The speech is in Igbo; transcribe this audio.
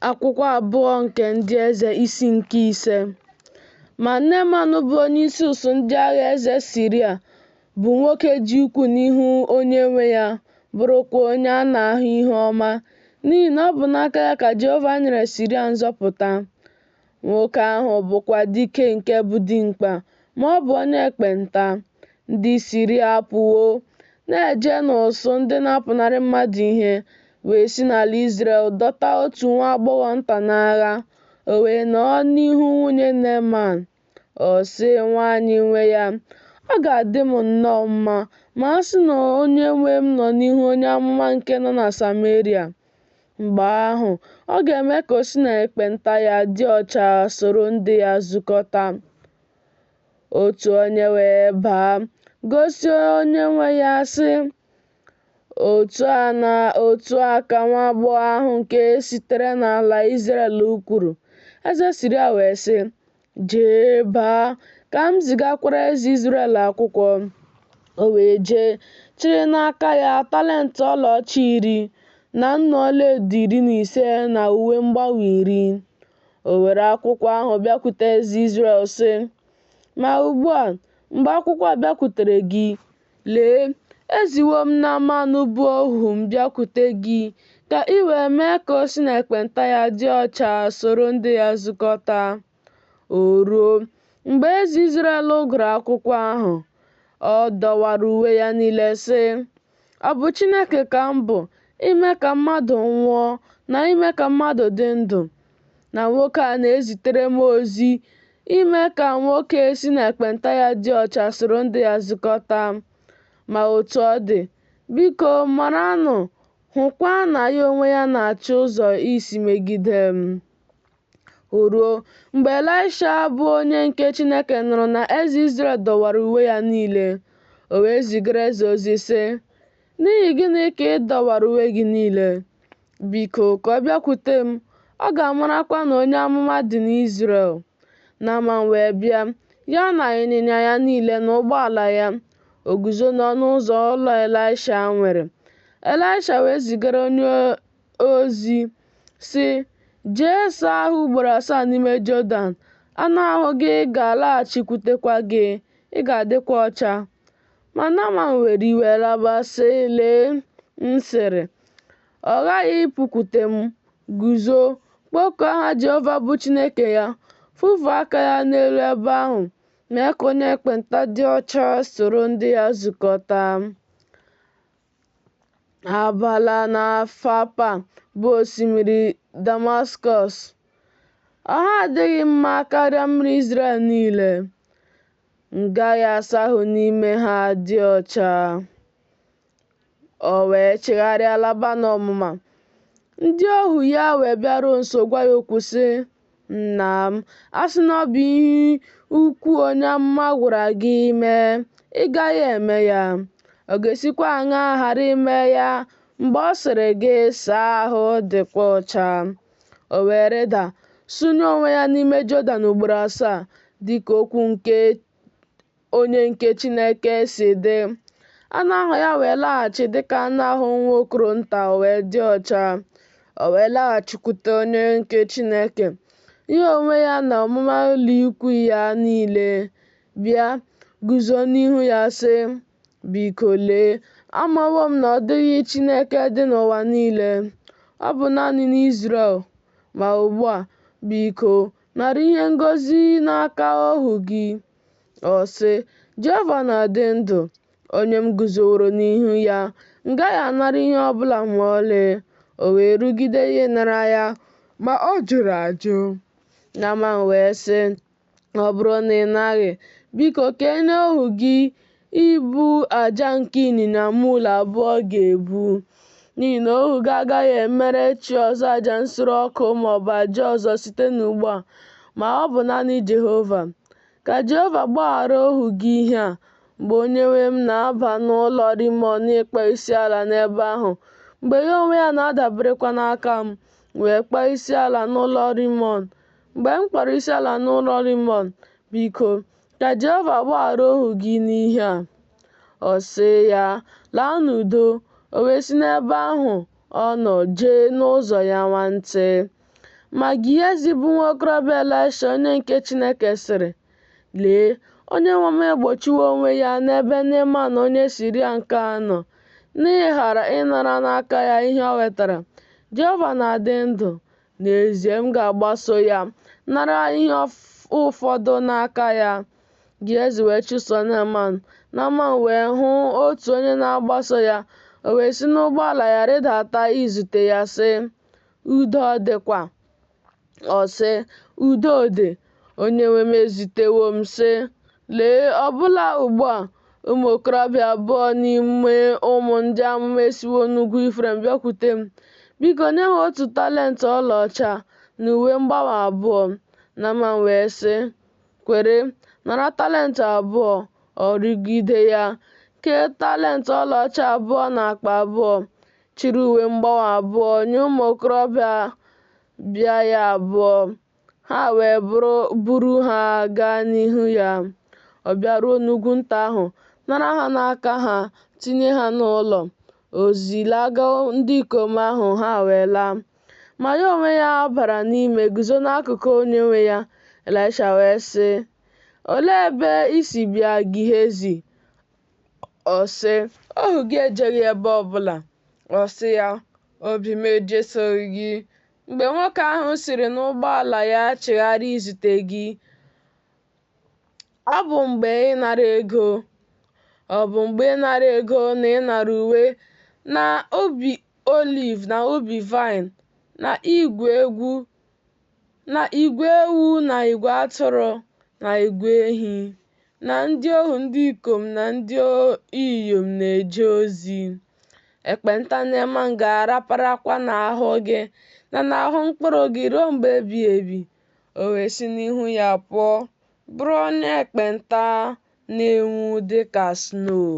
Akwụkwọ abụọ nke ndị eze isi nke ise. Ma Neeman bụ onyeisi usuu ndị agha eze Siria, bụ nwoke dị ukwuu n'ihu onye nwe ya, bụrụkwa onye a na-ahụ ihe ọma, n'ihi na ọ bụ n'aka ya ka Jehova nyere Siria nzọpụta. Nwoke ahụ bụkwa dike nke bụ dimkpa, ma ọ bụ onye ekpenta. Ndị Siria apụwo na-eje n'ụsụ ndị na-apụnara mmadụ ihe, wee si n'ala Izrel dọta otu nwa agbọghọ nta n'agha. O wee nọọ n'ihu nwunye Neeman. Ọ sị nwaanyị nwe ya, ọ ga-adị m nnọọ mma ma a sị na onye nwe m nọ n'ihu onye amụma nke nọ na Sameria. Mgbe ahụ, ọ ga-eme ka o si n'ekpenta ya dị ọcha soro ndị ya zukọta. Otu onye wee baa gosi onye nwe ya sị, otu a ka nwa agbọghọ ahụ nke sitere n'ala Izrel kwuru. Eze Siria wee sị, jee baa ka m zigakwara eze Izrel akwụkwọ. O wee jee chịrị n'aka ya talenti ọlaọcha 10 na nnu ọlaedo 15 na uwe mgbanwe 10. O were akwụkwọ ahụ bịakwute eze Izrel sị, ma ugbu a, mgbe akwụkwọ a bịakwutere gị, lee, eziwo m Neeman bụ ohu m bịakwute gị ka i wee mee ka o si n'ekpenta ya dị ọcha soro ndị ya zukọta. O ruo, mgbe eze Izrel gụrụ akwụkwọ ahụ, ọ dọwara uwe ya niile sị, ọ bụ Chineke ka m bụ, ime ka mmadụ nwụọ na ime ka mmadụ dị ndụ, na nwoke a na-ezitere m ozi ime ka nwoke si n'ekpenta ya dị ọcha soro ndị ya zukọta. Ma otu ọ dị, biko maranụ, hụkwa na ya onwe ya na-achọ ụzọ isi megide m. O ruo, mgbe Elisha bụ onye nke Chineke nụrụ na eze Izrel dọwara uwe ya niile, o wee zigara eze ozi sị, n'ihi gịnị ka ị dọwara uwe gị niile? Biko ka ọ bịakwute m, ọ ga-amarakwa na onye amụma dị n'Izrel. Neeman wee bịa, ya na ịnyịnya ya niile na ụgbọala ya. O guzo n'ọnụ ụzọ ụlọ Elisha nwere. Elisha wee zigara onye ozi sị, jee saa ahụ ugboro 7 n'ime Jọdan, anụ ahụ gị ga-alaghachikwutekwa gị, ị ga-adịkwa ọcha. Ma Neeman were iwe laba sị, lee, m sịrị, ọ ghaghị ịpụkwute m, guzo, kpọkuo aha Jehova bụ Chineke ya, fụfuo aka ya n'elu ebe ahụ, mee ka onye ekpenta dị ọcha soro ndị ya zukọta. Abala na Fapa bụ osimiri Damaskọs. Ọha adịghị mma karịa mmiri Izrel niile. M gaghị asa ahụ n'ime ha dị ọcha. O wee chegharịa laba n'ọmụma. Ndị ohu ya wee bịaruo nso gwa ya okwu sị, nna m, a sị na ọ bụ ihe ukwu onye amụma gwara gị mee, ị gaghị eme ya. Ọ ga-esikwa aṅaa ghara ime ya mgbe ọ sịrị gị saa ahụ dịkwa ọcha? O wee rịda sụnye onwe ya n'ime Jọdan ugboro 7 dịka okwu nke onye nke Chineke si dị. Anụ ahụ ya wee laghachi dịka anụ ahụ nwa okoro nta, o wee dị ọcha. O wee laghachikwute onye nke Chineke, ya onwe ya na ọmụma ụlọikwu ya niile, bịa guzo n'ihu ya sị, biko lee, amawo m na ọ dịghị Chineke dị n'ụwa niile, ọ bụ naanị n'Izrel. Ma ugbu a, biko nara ihe ngọzi n'aka ohu gị. Ọ sị, Jehova na-adị ndụ, onye m guzoworo n'ihu ya, m gaghị anara ihe ọbụla ma ọlị. O wee rugide ya ịnara ya, ma ọ jụrụ ajụ. Neeman wee sị, ọ bụrụ na ị naghị, biko kenye ohu gị ibu aja nke ịnyịnya muul 2 ga-ebu, n'ihi na ohu gị agaghị emere chi ọzọ aja nsure ọkụ maọbụ aja ọzọ site n'ugbu a, ma ọ bụ naanị Jehova. Ka Jehova gbaghara ohu gị ihe a, mgbe onye nwe m na-aba n'ụlọ Rimọn ịkpọ isiala n'ebe ahụ, mgbe ya onwe ya na-adaberekwa n'aka m, wee kpọọ isiala n'ụlọ Rimọn. Mgbe m kpọrọ isiala n'ụlọ Rimọn, biko ka Jehova gbaghara ohu gị n'ihe a. Ọ sị ya, laa n'udo. O wee si n'ebe ahụ ọ nọ jee n'ụzọ ya nwantị. Ma Gehazi bụ nwokorobịa Elisha onye nke Chineke sịrị, “Lee, Onyenwe m egbochiwo onwe ya n'ebe Neeman onye Siria nke a nọ, n'ihi ghara ịnara n'aka ya ihe o wetara. Jehova na-adị ndụ, n'ezie m ga-agbaso ya, nara ihe ụfọdụ n'aka ya.” Gehazi wee chụso Neeman. Neeman wee hụ otu onye na-agbaso ya, o wee si n'ụgbọala ya rịdata izute ya sị, “Udo ọ dịkwa?” Ọ sị, “Udo dị, Onyenwe m ezitewo m sị, lee, ọbụla ugbu a, ụmụ okorobịa abụọ n'ime ụmụ ndị amụma esiwo n'ugwu Ifrem bịakwute m. Biko nye ha otu talenti ọlaọcha na uwe mgbanwe abụọ.” Neeman wee sị, “Kwere, nara talenti abụọ.” Ọ rịgide ya, kee talenti ọlaọcha abụọ na akpa abụọ, chịrị uwe mgbanwe abụọ nye ụmụ okorobịa bịa ya abụọ. Ha wee buru ha gaa n'ihu ya. Ọ bịaruo n'ugwu nta ahụ, nara ha n'aka ha, tinye ha n'ụlọ. O zilaga ndị ikom ahụ, ha wee laa. Ma ya onwe ya bara n'ime guzo n'akụkụ onyenwe ya. Elisha wee sị, “Olee ebe i si bịa, Gehazi?” Ọ sị, “Ohu gị ejeghị ebe ọbụla.” Ọ sị ya, “Obi m ejesoghị gị mgbe nwoke ahụ siri n'ụgbọala ya chigharịa izute gị. Ọ bụ mgbe ịnara ego na ịnara uwe na ubi oliv na ubi vaịn na igwe ewu na igwe atụrụ na igwe ehi, na ndị ohu ndị ikom na ndị inyom na-eje ozi. Ekpenta Neeman ga-araparakwa n'ahụ gị na n'ahụ mkpụrụ gị ruo mgbe ebighị ebi.” O wee si n'ihu ya pụọ, bụrụ onye ekpenta na-enwu dịka snow.